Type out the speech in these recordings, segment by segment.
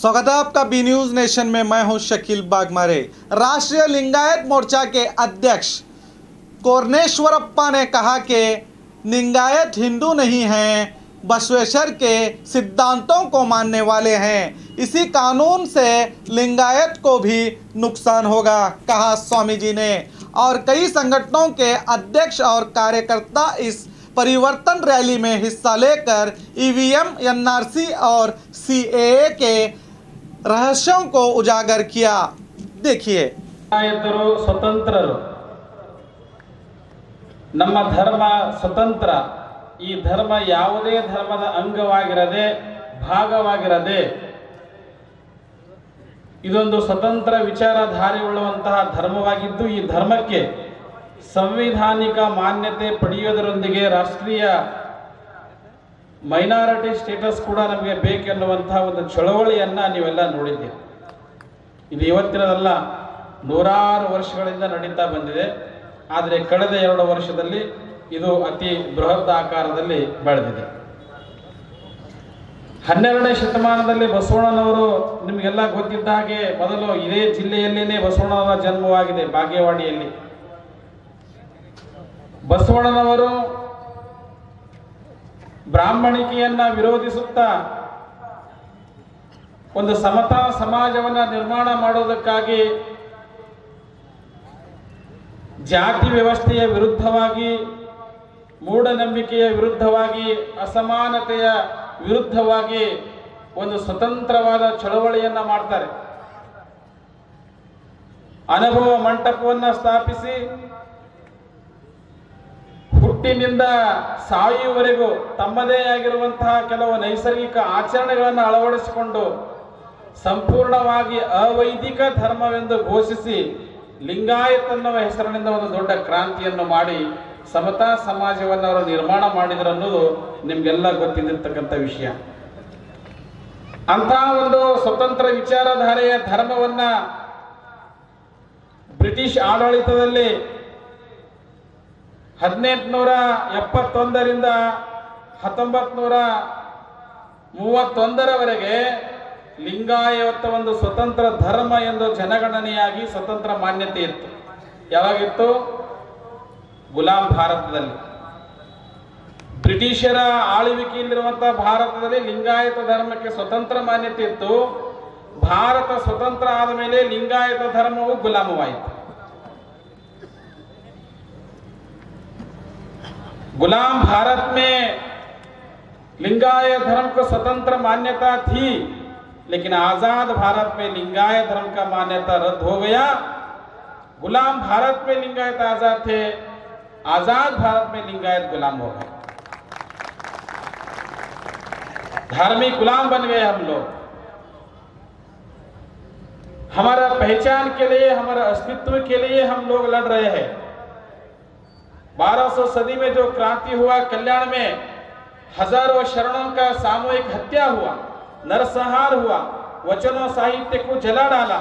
स्वागत है आपका बी न्यूज नेशन में। मैं हूं शकील बागमारे। राष्ट्रीय लिंगायत मोर्चा के अध्यक्ष कोरनेश्वरप्पा ने कहा कि लिंगायत हिंदू नहीं हैं, बसवेश्वर के सिद्धांतों को मानने वाले हैं। इसी कानून से लिंगायत को भी नुकसान होगा, कहा स्वामी जी ने। और कई संगठनों के अध्यक्ष और कार्यकर्ता इस परिवर्तन रैली में हिस्सा लेकर ईवीएम, एनआरसी और सीएए के रहस्यों को उजागर किया। देखिए। ಸ್ವತಂತ್ರರು ನಮ್ಮ ಧರ್ಮ ಸ್ವತಂತ್ರ, ಈ ಧರ್ಮ ಯಾವುದೇ ಧರ್ಮದ ಅಂಗವಾಗಿರದೆ ಭಾಗವಾಗಿರದೆ ಇದೊಂದು ಸ್ವತಂತ್ರ ವಿಚಾರಧಾರೆಯುಳ್ಳಂತಹ ಧರ್ಮವಾಗಿದ್ದು, ಈ ಧರ್ಮಕ್ಕೆ ಸಂವಿಧಾನಿಕ ಮಾನ್ಯತೆ ಪಡೆಯುವುದರೊಂದಿಗೆ ರಾಷ್ಟ್ರೀಯ ಮೈನಾರಿಟಿ ಸ್ಟೇಟಸ್ ಕೂಡ ನಮಗೆ ಬೇಕೆನ್ನುವಂತಹ ಒಂದು ಚಳವಳಿಯನ್ನ ನೀವೆಲ್ಲ ನೋಡಿದ್ದೀರಿ. ಇದು ಇವತ್ತಿನದಲ್ಲ, ನೂರಾರು ವರ್ಷಗಳಿಂದ ನಡೀತಾ ಬಂದಿದೆ. ಆದರೆ ಕಳೆದ 2 ವರ್ಷದಲ್ಲಿ ಇದು ಅತಿ ಬೃಹತ್ ಆಕಾರದಲ್ಲಿ ಬೆಳೆದಿದೆ. 12ನೇ ಶತಮಾನದಲ್ಲಿ ಬಸವಣ್ಣನವರು ನಿಮಗೆಲ್ಲ ಗೊತ್ತಿದ್ದ ಹಾಗೆ ಮೊದಲು ಇದೇ ಜಿಲ್ಲೆಯಲ್ಲೇನೆ ಬಸವಣ್ಣನವರ ಜನ್ಮವಾಗಿದೆ, ಬಾಗೇವಾಡಿಯಲ್ಲಿ. ಬಸವಣ್ಣನವರು ಬ್ರಾಹ್ಮಣಿಕೆಯನ್ನ ವಿರೋಧಿಸುತ್ತಾ ಒಂದು ಸಮತಾ ಸಮಾಜವನ್ನ ನಿರ್ಮಾಣ ಮಾಡುವುದಕ್ಕಾಗಿ ಜಾತಿ ವ್ಯವಸ್ಥೆಯ ವಿರುದ್ಧವಾಗಿ, ಮೂಢನಂಬಿಕೆಯ ವಿರುದ್ಧವಾಗಿ, ಅಸಮಾನತೆಯ ವಿರುದ್ಧವಾಗಿ ಒಂದು ಸ್ವತಂತ್ರವಾದ ಚಳವಳಿಯನ್ನ ಮಾಡ್ತಾರೆ. ಅನುಭವ ಮಂಟಪವನ್ನ ಸ್ಥಾಪಿಸಿ ಹುಟ್ಟಿನಿಂದ ಸಾಯುವವರೆಗೂ ತಮ್ಮದೇ ಆಗಿರುವಂತಹ ಕೆಲವು ನೈಸರ್ಗಿಕ ಆಚರಣೆಗಳನ್ನು ಅಳವಡಿಸಿಕೊಂಡು ಸಂಪೂರ್ಣವಾಗಿ ಅವೈದಿಕ ಧರ್ಮವೆಂದು ಘೋಷಿಸಿ ಲಿಂಗಾಯತ್ ಅನ್ನುವ ಹೆಸರಿನಿಂದ ಒಂದು ದೊಡ್ಡ ಕ್ರಾಂತಿಯನ್ನು ಮಾಡಿ ಸಮತಾ ಸಮಾಜವನ್ನು ಅವರು ನಿರ್ಮಾಣ ಮಾಡಿದರು ಅನ್ನೋದು ನಿಮ್ಗೆಲ್ಲ ಗೊತ್ತಿರತಕ್ಕಂಥ ವಿಷಯ. ಅಂತಹ ಒಂದು ಸ್ವತಂತ್ರ ವಿಚಾರಧಾರೆಯ ಧರ್ಮವನ್ನ ಬ್ರಿಟಿಷ್ ಆಡಳಿತದಲ್ಲಿ 1871ರಿಂದ 1931ರವರೆಗೆ ಲಿಂಗಾಯತ ಒಂದು ಸ್ವತಂತ್ರ ಧರ್ಮ ಎಂದು ಜನಗಣನೆಯಾಗಿ ಸ್ವತಂತ್ರ ಮಾನ್ಯತೆ ಇತ್ತು. ಯಾವಾಗಿತ್ತು? ಗುಲಾಂ ಭಾರತದಲ್ಲಿ, ಬ್ರಿಟಿಷರ ಆಳ್ವಿಕೆಯಲ್ಲಿರುವಂತಹ ಭಾರತದಲ್ಲಿ ಲಿಂಗಾಯತ ಧರ್ಮಕ್ಕೆ ಸ್ವತಂತ್ರ ಮಾನ್ಯತೆ ಇತ್ತು. ಭಾರತ ಸ್ವತಂತ್ರ ಆದ ಮೇಲೆ ಲಿಂಗಾಯತ ಧರ್ಮವು ಗುಲಾಮವಾಯಿತು. गुलाम भारत में लिंगायत धर्म को स्वतंत्र मान्यता थी, लेकिन आजाद भारत में लिंगायत धर्म का मान्यता रद्द हो गया. गुलाम भारत में लिंगायत आजाद थे, आजाद भारत में लिंगायत गुलाम हो गए. धार्मिक गुलाम बन गए हम लोग. हमारा पहचान के लिए, हमारा अस्तित्व के लिए हम लोग लड़ रहे हैं. 1200 सदी में जो क्रांति हुआ कल्याण में, हजारों शरणों का सामूहिक हत्या हुआ, नरसंहार हुआ, वचनों साहित्य को जला डाला,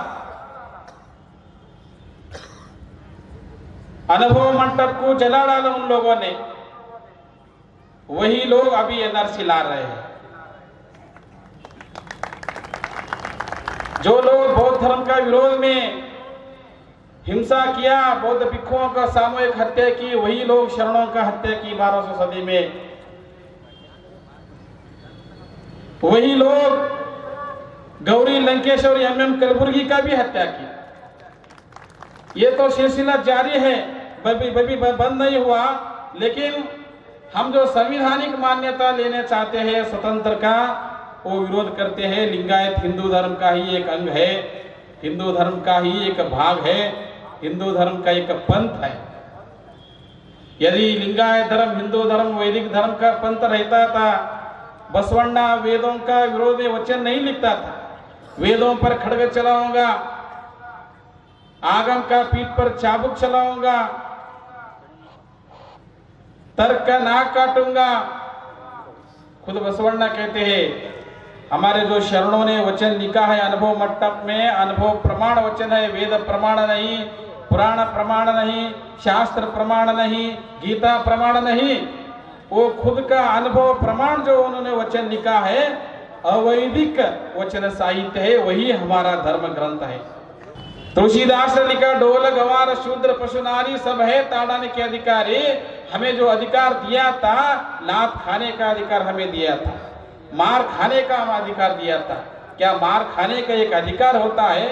अनुभव मंडप को जला डाला उन लोगों ने. वही लोग अभी एनआरसी ला रहे हैं. जो लोग बौद्ध धर्म का विरोध में हिंसा किया, बौद्ध भिक्षुओं का सामूहिक हत्या की, वही लोग शरणों का हत्या की 1200 सदी में. वही लोग गौरी लंकेश और एमएम कलबुर्गी का भी हत्या की. ये तो सिलसिला जारी है, कभी बंद नहीं हुआ. लेकिन हम जो संवैधानिक मान्यता लेने चाहते हैं स्वतंत्र का, वो विरोध करते हैं. लिंगायत हिंदू धर्म का ही एक अंग है, हिंदू धर्म का ही एक भाग है, हिंदू धर्म का एक पंथ है. यदि लिंगायत धर्म हिंदू धर्म वैदिक धर्म का पंथ रहता था, बसवण्णा वेदों का विरोध में वचन नहीं लिखता था. वेदों पर खड्ग चलाऊंगा, आगम का पीठ पर चाबुक चलाऊंगा, तर्क का नाक काटूंगा. खुद बसवण्णा कहते हैं, हमारे जो शरणों ने वचन लिखा है अनुभव मंडप में, अनुभव प्रमाण वचन है, वेद प्रमाण नहीं, पुराण प्रमाण नहीं, शास्त्र प्रमाण नहीं, गीता प्रमाण नहीं. वो खुद का अनुभव प्रमाण जो उन्होंने वचन लिखा है, अवैदिक वचन साहित्य है, वही हमारा धर्म ग्रंथ है। तुलसीदास ने लिखा, ढोल गवार शूद्र पशु नारी सब है ताड़ाने के अधिकारी। हमें जो अधिकार दिया था, लात खाने का अधिकार हमें दिया था, मार खाने का हमें अधिकार दिया था। क्या मार खाने का एक अधिकार होता है?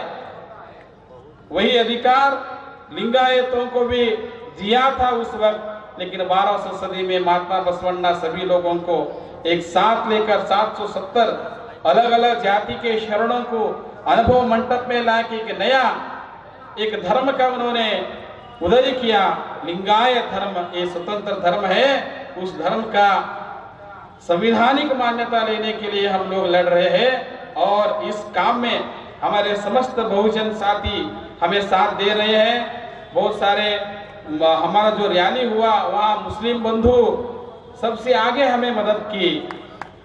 वही अधिकार लिंगायतों को भी दिया था उस वक्त, लेकिन 1200 सदी में महात्मा बसवण्णा सभी लोगों को एक साथ लेकर 770 अलग अलग जाति के शरणों को अनुभव मंडप में लाके एक नया एक धर्म का उन्होंने उदय किया। लिंगायत धर्म ये स्वतंत्र धर्म है। उस धर्म का संवैधानिक मान्यता लेने के लिए हम लोग लड़ रहे हैं और इस काम में हमारे समस्त बहुजन साथी हमें साथ दे रहे हैं। बहुत सारे हमारा जो रैली हुआ वहाँ मुस्लिम बंधु सबसे आगे हमें मदद की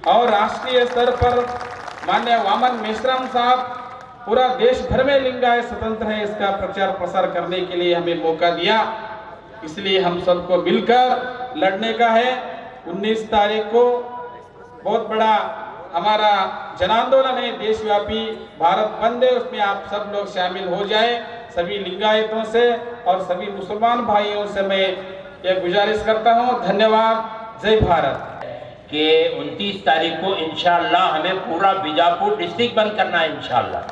और राष्ट्रीय स्तर पर माननीय वामन मेश्राम साहब पूरा देश भर में लिंगायत स्वतंत्र है इसका प्रचार प्रसार करने के लिए हमें मौका दिया। इसलिए हम सबको मिलकर लड़ने का है। 19 तारीख को बहुत बड़ा हमारा जन आंदोलन है, देशव्यापी भारत बंद है, उसमें आप सब लोग शामिल हो जाए। सभी लिंगायतों से और सभी मुसलमान भाइयों से मैं ये गुजारिश करता हूँ। धन्यवाद। जय भारत। कि 29 तारीख को इंशाअल्लाह हमें पूरा बीजापुर डिस्ट्रिक्ट बंद करना है। इंशाअल्लाह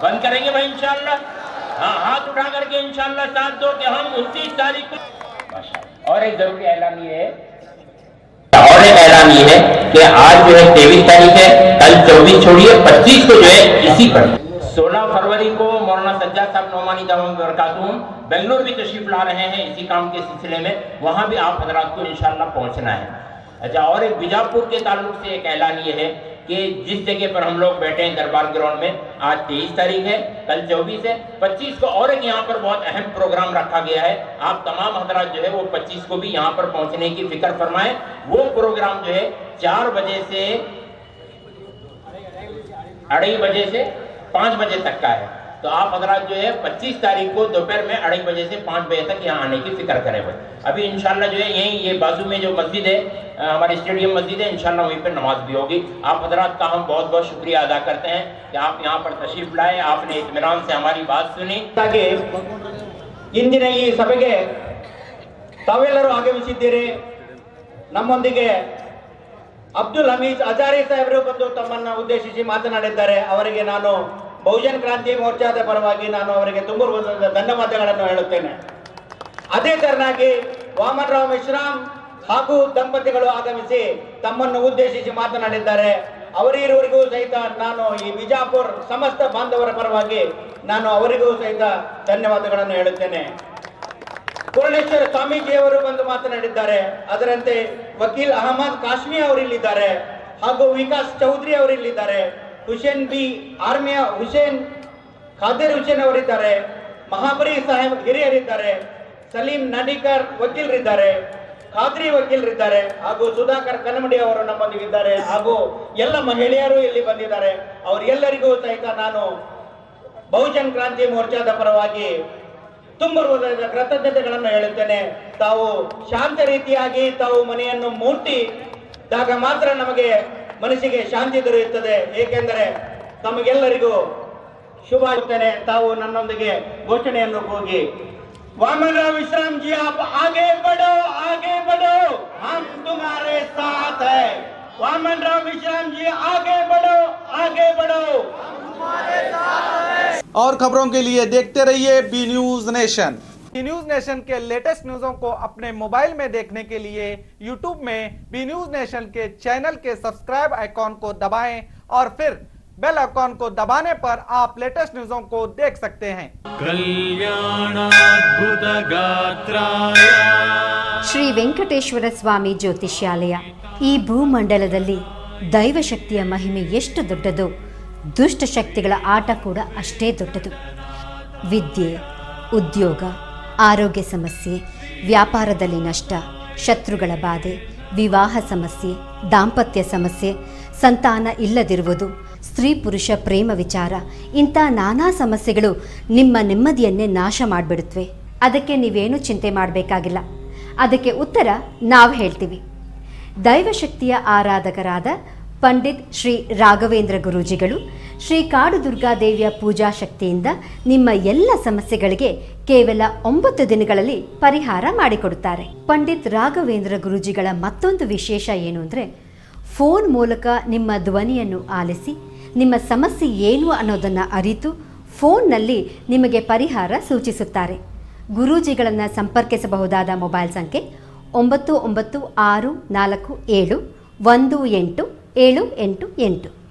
बंद करेंगे भाई इंशाअल्लाह। हाँ, हाथ उठा करके इंशाअल्लाह साथ दो कि हम 29 तारीख को। और एक जरूरी ऐलान ये है कि आज जो है 23 तारीख है, कल 24 छोड़िए 25 को जो है इसी पर 16 फरवरी को मौलाना सज्जाद साहब नौमानी दावम बरकातुहुम बेंगलुरु भी तशरीफ ला रहे हैं इसी काम के सिलसिले में। वहां भी आप हजरात को इंशाअल्लाह पहुंचना है। अच्छा, और एक बीजापुर के ताल्लुक से एक ऐलान ये है कि जिस जगह पर हम लोग बैठे हैं दरबार ग्राउंड में, आज 23 तारीख है, कल 24 है, 25 को और एक यहाँ पर बहुत अहम प्रोग्राम रखा गया है। आप तमाम हजरात जो है वो 25 को भी यहाँ पर पहुंचने की फिक्र फरमाएं। वो प्रोग्राम जो है 4 बजे से 2:30 बजे से 5 बजे तक का है। तो आप हजरात जो है 25 तारीख को दोपहर में 2:30 बजे से 5 बजे तक यहाँ आने की फिक्र करें। भाई अभी इंशाल्लाह जो है यहीं ये बाजू में जो मस्जिद है, हमारी स्टेडियम मस्जिद है, इंशाल्लाह वहीं पर नमाज भी होगी। आप हजरात का हम बहुत बहुत शुक्रिया अदा करते हैं कि आप यहाँ पर तशरीफ लाए, आपने इत्मीनान से हमारी बात सुनी। ताकि ಇಂದಿನ ಈ ಸಭೆಗೆ ತಾವೆಲ್ಲರೂ ಆಗಮಿಸಿದ್ದೀರಿ। ನಮ್ಮೊಂದಿಗೆ ಅಬ್ದುಲ್ ಹಮೀದ್ ಅಜಾರಿ ಸಾಹೇಬರು ಬಂದು ತಮ್ಮನ್ನು ಉದ್ದೇಶಿಸಿ ಮಾತನಾಡಿದ್ದಾರೆ। ಅವರಿಗೆ ನಾನು ಬಹುಜನ್ ಕ್ರಾಂತಿ ಮೋರ್ಚಾದ ಪರವಾಗಿ ನಾನು ಅವರಿಗೆ ತುಂಬ ಧನ್ಯವಾದಗಳನ್ನು ಹೇಳುತ್ತೇನೆ। ಅದೇ ತರನಾಗಿ ವಾಮನ್ ರಾವ್ ಮೆಶ್ರಾಮ್ ಹಾಗೂ ದಂಪತಿಗಳು ಆಗಮಿಸಿ ತಮ್ಮನ್ನು ಉದ್ದೇಶಿಸಿ ಮಾತನಾಡಿದ್ದಾರೆ। ಅವರಿರುವರಿಗೂ ಸಹಿತ ನಾನು ಈ ಬಿಜಾಪುರ ಸಮಸ್ತ ಬಾಂಧವರ ಪರವಾಗಿ ನಾನು ಅವರಿಗೂ ಸಹಿತ ಧನ್ಯವಾದಗಳನ್ನು ಹೇಳುತ್ತೇನೆ। ಪೂರ್ಣೇಶ್ವರ ಸ್ವಾಮೀಜಿಯವರು ಬಂದು ಮಾತನಾಡಿದ್ದಾರೆ। ಅದರಂತೆ ವಕೀಲ್ ಅಹಮದ್ ಕಾಶ್ಮಿ ಅವರಿಲ್ಲಿದ್ದಾರೆ ಹಾಗೂ ವಿಕಾಸ್ ಚೌಧರಿ ಅವರಿಲ್ಲಿದ್ದಾರೆ, ಹುಸೇನ್ ಬಿ ಆರ್ಮಿಯ ಹುಸೇನ್ ಖಾದರ್ ಹುಸೇನ್ ಅವರಿದ್ದಾರೆ, ಮಹಾಬರಿ ಸಾಹೇಬ್ ಹಿರಿಯರಿದ್ದಾರೆ, ಸಲೀಂ ನಾಡಿಕರ್ ವಕೀಲರಿದ್ದಾರೆ, ಖಾದ್ರಿ ವಕೀಲರಿದ್ದಾರೆ ಹಾಗೂ ಸುಧಾಕರ್ ಕನ್ನಮಡಿ ಅವರು ನಮ್ಮೊಂದಿಗಿದ್ದಾರೆ ಹಾಗೂ ಎಲ್ಲ ಮಹಿಳೆಯರು ಇಲ್ಲಿ ಬಂದಿದ್ದಾರೆ। ಅವರೆಲ್ಲರಿಗೂ ಸಹಿತ ನಾನು ಬಹುಜನ್ ಕ್ರಾಂತಿ ಮೋರ್ಚಾದ ಪರವಾಗಿ ತುಂಬ ಹೃದಯದ ಕೃತಜ್ಞತೆಗಳನ್ನು ಹೇಳುತ್ತೇನೆ। ತಾವು ಶಾಂತ ರೀತಿಯಾಗಿ ತಾವು ಮನೆಯನ್ನು ಮುಟ್ಟಿದಾಗ ಮಾತ್ರ ನಮಗೆ ಮನಸ್ಸಿಗೆ ಶಾಂತಿ ದೊರೆಯುತ್ತದೆ। ಏಕೆಂದರೆ ತಮಗೆಲ್ಲರಿಗೂ ಶುಭ ಆಗುತ್ತೇನೆ। ತಾವು ನನ್ನೊಂದಿಗೆ ಘೋಷಣೆಯನ್ನು ಕೂಗಿ, वामन राव मेश्राम जी आप आगे बढ़ो, हम तुम्हारे साथ है। वामन राव मेश्राम जी आगे बढ़ो, हम तुम्हारे साथ है। और खबरों के लिए देखते रहिए B News Nation. B News Nation के लेटेस्ट न्यूज़ों को अपने मोबाइल में देखने के लिए यूट्यूब में बी न्यूज नेशन के चैनल के सब्सक्राइब आइकॉन को दबाएं और फिर बेल आइकॉन को दबाने पर आप लेटेस्ट न्यूज़ों को देख सकते हैं। ಶ್ರೀ ವೆಂಕಟೇಶ್ವರ ಸ್ವಾಮಿ ಜ್ಯೋತಿಷ್ಯಾಲಯ ಈ ಭೂಮಂಡಲದಲ್ಲಿ ದೈವಶಕ್ತಿಯ ಮಹಿಮೆ ಎಷ್ಟು ದೊಡ್ಡದೋ ದುಷ್ಟ ಶಕ್ತಿಗಳ ಆಟ ಕೂಡ ಅಷ್ಟೇ ದೊಡ್ಡದು। ವಿದ್ಯೆ, ಉದ್ಯೋಗ, ಆರೋಗ್ಯ ಸಮಸ್ಯೆ, ವ್ಯಾಪಾರದಲ್ಲಿ ನಷ್ಟ, ಶತ್ರುಗಳ ಬಾಧೆ, ವಿವಾಹ ಸಮಸ್ಯೆ, ದಾಂಪತ್ಯ ಸಮಸ್ಯೆ, ಸಂತಾನ ಇಲ್ಲದಿರುವುದು, ಸ್ತ್ರೀ ಪುರುಷ ಪ್ರೇಮ ವಿಚಾರ, ಇಂಥ ನಾನಾ ಸಮಸ್ಯೆಗಳು ನಿಮ್ಮ ನೆಮ್ಮದಿಯನ್ನೇ ನಾಶ ಮಾಡಿಬಿಡುತ್ತವೆ। ಅದಕ್ಕೆ ನೀವೇನು ಚಿಂತೆ ಮಾಡಬೇಕಾಗಿಲ್ಲ, ಅದಕ್ಕೆ ಉತ್ತರ ನಾವು ಹೇಳ್ತೀವಿ। ದೈವಶಕ್ತಿಯ ಆರಾಧಕರಾದ ಪಂಡಿತ್ ಶ್ರೀ ರಾಘವೇಂದ್ರ ಗುರೂಜಿಗಳು ಶ್ರೀ ಕಾಡು ದುರ್ಗಾದೇವಿಯ ಪೂಜಾ ಶಕ್ತಿಯಿಂದ ನಿಮ್ಮ ಎಲ್ಲ ಸಮಸ್ಯೆಗಳಿಗೆ ಕೇವಲ 9 ದಿನಗಳಲ್ಲಿ ಪರಿಹಾರ ಮಾಡಿಕೊಡುತ್ತಾರೆ. ಪಂಡಿತ್ ರಾಘವೇಂದ್ರ ಗುರೂಜಿಗಳ ಮತ್ತೊಂದು ವಿಶೇಷ ಏನು ಅಂದರೆ, ಫೋನ್ ಮೂಲಕ ನಿಮ್ಮ ಧ್ವನಿಯನ್ನು ಆಲಿಸಿ ನಿಮ್ಮ ಸಮಸ್ಯೆ ಏನು ಅನ್ನೋದನ್ನು ಅರಿತು ಫೋನ್ನಲ್ಲಿ ನಿಮಗೆ ಪರಿಹಾರ ಸೂಚಿಸುತ್ತಾರೆ. ಗುರೂಜಿಗಳನ್ನು ಸಂಪರ್ಕಿಸಬಹುದಾದ ಮೊಬೈಲ್ ಸಂಖ್ಯೆ 9964471878.